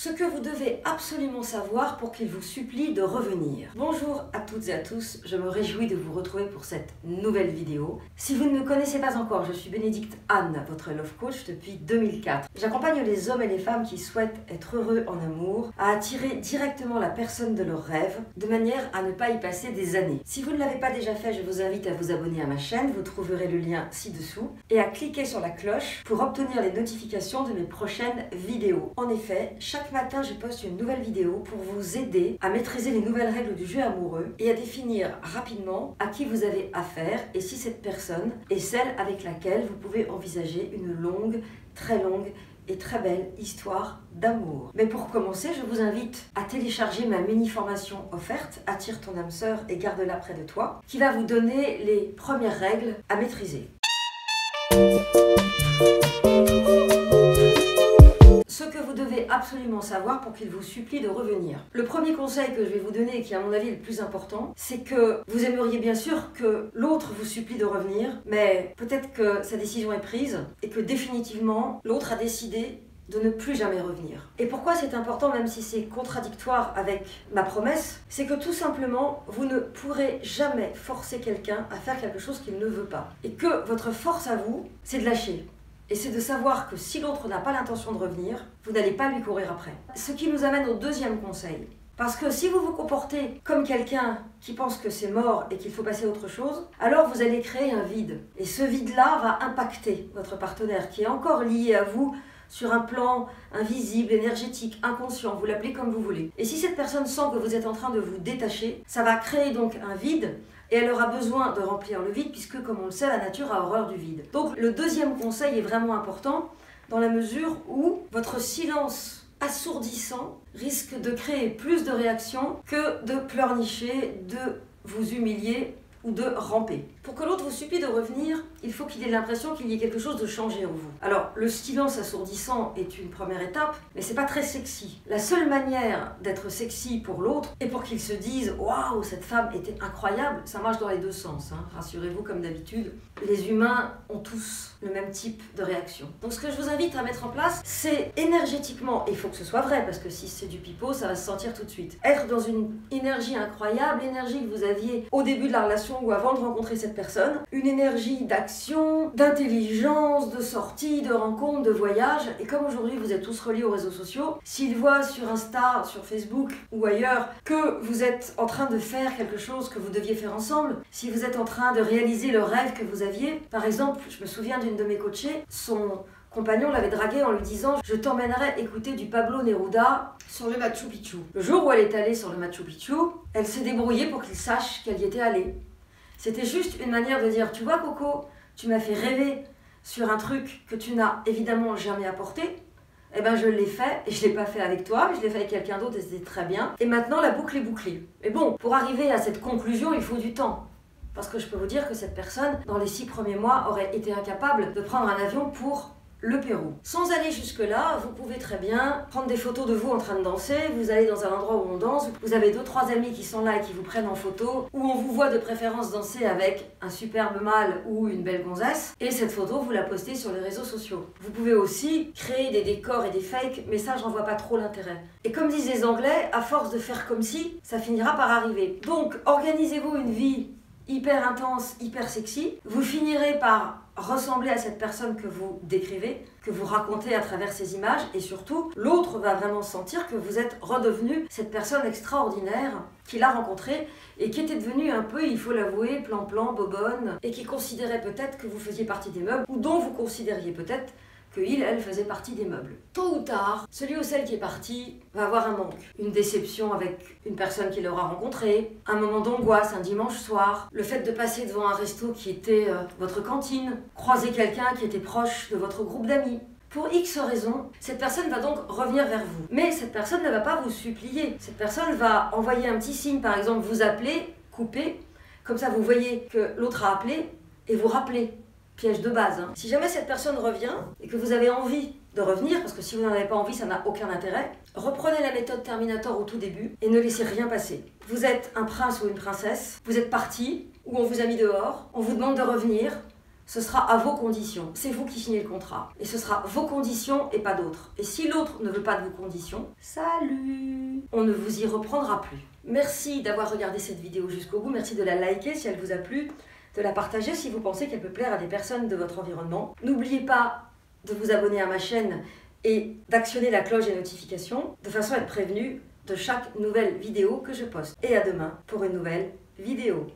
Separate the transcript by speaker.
Speaker 1: Ce que vous devez absolument savoir pour qu'il vous supplie de revenir. Bonjour à toutes et à tous, je me réjouis de vous retrouver pour cette nouvelle vidéo. Si vous ne me connaissez pas encore, je suis Bénédicte Anne, votre Love Coach depuis 2004. J'accompagne les hommes et les femmes qui souhaitent être heureux en amour à attirer directement la personne de leurs rêves, de manière à ne pas y passer des années. Si vous ne l'avez pas déjà fait, je vous invite à vous abonner à ma chaîne, vous trouverez le lien ci-dessous, et à cliquer sur la cloche pour obtenir les notifications de mes prochaines vidéos. En effet, chaque matin, je poste une nouvelle vidéo pour vous aider à maîtriser les nouvelles règles du jeu amoureux et à définir rapidement à qui vous avez affaire et si cette personne est celle avec laquelle vous pouvez envisager une longue, très longue et très belle histoire d'amour. Mais pour commencer, je vous invite à télécharger ma mini-formation offerte « Attire ton âme sœur et garde-la près de toi » qui va vous donner les premières règles à maîtriser. Ce que vous devez absolument savoir pour qu'il vous supplie de revenir. Le premier conseil que je vais vous donner et qui à mon avis est le plus important, c'est que vous aimeriez bien sûr que l'autre vous supplie de revenir, mais peut-être que sa décision est prise et que définitivement l'autre a décidé de ne plus jamais revenir. Et pourquoi c'est important, même si c'est contradictoire avec ma promesse, c'est que tout simplement, vous ne pourrez jamais forcer quelqu'un à faire quelque chose qu'il ne veut pas. Et que votre force à vous, c'est de lâcher. Et c'est de savoir que si l'autre n'a pas l'intention de revenir, vous n'allez pas lui courir après. Ce qui nous amène au deuxième conseil. Parce que si vous vous comportez comme quelqu'un qui pense que c'est mort et qu'il faut passer à autre chose, alors vous allez créer un vide. Et ce vide-là va impacter votre partenaire qui est encore lié à vous sur un plan invisible, énergétique, inconscient, vous l'appelez comme vous voulez. Et si cette personne sent que vous êtes en train de vous détacher, ça va créer donc un vide et elle aura besoin de remplir le vide puisque, comme on le sait, la nature a horreur du vide. Donc le deuxième conseil est vraiment important dans la mesure où votre silence assourdissant risque de créer plus de réactions que de pleurnicher, de vous humilier ou de ramper. Pour que l'autre vous supplie de revenir, il faut qu'il ait l'impression qu'il y ait quelque chose de changé en vous. Alors, le silence assourdissant est une première étape, mais c'est pas très sexy. La seule manière d'être sexy pour l'autre, et pour qu'il se dise « Waouh, cette femme était incroyable », ça marche dans les deux sens, hein. Rassurez-vous, comme d'habitude, les humains ont tous le même type de réaction. Donc ce que je vous invite à mettre en place, c'est énergétiquement, et il faut que ce soit vrai, parce que si c'est du pipeau, ça va se sentir tout de suite. Être dans une énergie incroyable, l'énergie que vous aviez au début de la relation ou avant de rencontrer cette personne, une énergie d'action, d'intelligence, de sortie, de rencontre, de voyage. Et comme aujourd'hui vous êtes tous reliés aux réseaux sociaux, s'ils voient sur Insta, sur Facebook ou ailleurs que vous êtes en train de faire quelque chose que vous deviez faire ensemble, si vous êtes en train de réaliser le rêve que vous aviez, par exemple, je me souviens d'une de mes coachées, son compagnon l'avait draguée en lui disant « Je t'emmènerai écouter du Pablo Neruda sur le Machu Picchu ». Le jour où elle est allée sur le Machu Picchu, elle s'est débrouillée pour qu'il sache qu'elle y était allée. C'était juste une manière de dire « Tu vois Coco, tu m'as fait rêver sur un truc que tu n'as évidemment jamais apporté. Eh ben je l'ai fait et je ne l'ai pas fait avec toi, je l'ai fait avec quelqu'un d'autre et c'était très bien. Et maintenant la boucle est bouclée. » Mais bon, pour arriver à cette conclusion, il faut du temps. Parce que je peux vous dire que cette personne, dans les 6 premiers mois, aurait été incapable de prendre un avion pour le Pérou. Sans aller jusque-là, vous pouvez très bien prendre des photos de vous en train de danser, vous allez dans un endroit où on danse, vous avez 2-3 amis qui sont là et qui vous prennent en photo, où on vous voit de préférence danser avec un superbe mâle ou une belle gonzesse, et cette photo, vous la postez sur les réseaux sociaux. Vous pouvez aussi créer des décors et des fakes, mais ça, j'en vois pas trop l'intérêt. Et comme disent les Anglais, à force de faire comme si, ça finira par arriver. Donc, organisez-vous une vie hyper intense, hyper sexy, vous finirez par ressembler à cette personne que vous décrivez, que vous racontez à travers ces images, et surtout, l'autre va vraiment sentir que vous êtes redevenu cette personne extraordinaire qu'il a rencontrée et qui était devenue un peu, il faut l'avouer, plan-plan, bobonne, et qui considérait peut-être que vous faisiez partie des meubles, ou dont vous considériez peut-être que elle faisait partie des meubles. Tôt ou tard, celui ou celle qui est parti va avoir un manque. Une déception avec une personne qu'il aura rencontrée, un moment d'angoisse, un dimanche soir, le fait de passer devant un resto qui était votre cantine, croiser quelqu'un qui était proche de votre groupe d'amis. Pour X raisons, cette personne va donc revenir vers vous. Mais cette personne ne va pas vous supplier. Cette personne va envoyer un petit signe, par exemple, vous appeler, couper, comme ça vous voyez que l'autre a appelé et vous rappelez. Piège de base. Si jamais cette personne revient et que vous avez envie de revenir, parce que si vous n'en avez pas envie, ça n'a aucun intérêt, reprenez la méthode Terminator au tout début et ne laissez rien passer. Vous êtes un prince ou une princesse, vous êtes parti ou on vous a mis dehors, on vous demande de revenir, ce sera à vos conditions. C'est vous qui signez le contrat. Et ce sera vos conditions et pas d'autres. Et si l'autre ne veut pas de vos conditions, salut! On ne vous y reprendra plus. Merci d'avoir regardé cette vidéo jusqu'au bout. Merci de la liker si elle vous a plu, de la partager si vous pensez qu'elle peut plaire à des personnes de votre environnement. N'oubliez pas de vous abonner à ma chaîne et d'actionner la cloche des notifications de façon à être prévenu de chaque nouvelle vidéo que je poste. Et à demain pour une nouvelle vidéo.